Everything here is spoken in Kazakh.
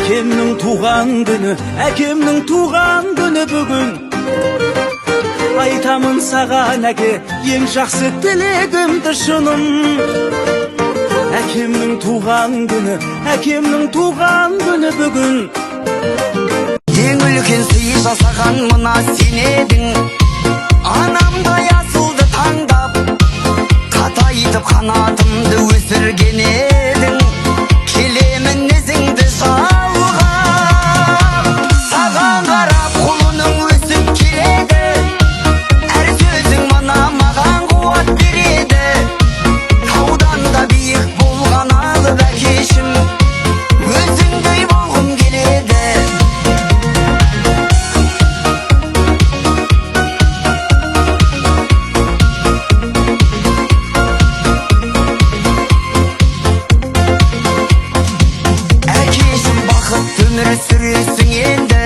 Әкемнің туған күні бүгін. Айтамын саған әке, ең жақсы тілегімді шыным. Әкемнің туған күні бүгін. Ең үлкен сый жасаған мына сен едің. Анамдай асылды таңдап, қатайтып қанатымды өсірген едің. Келемін ізіңді жалға, саған қарап құлының өсіп келеді. Әр сөзің мына маған қуат береді. Таудан да биік болған алып әкешім, өзіңдей болғым келеді. Өмір сүресің енді,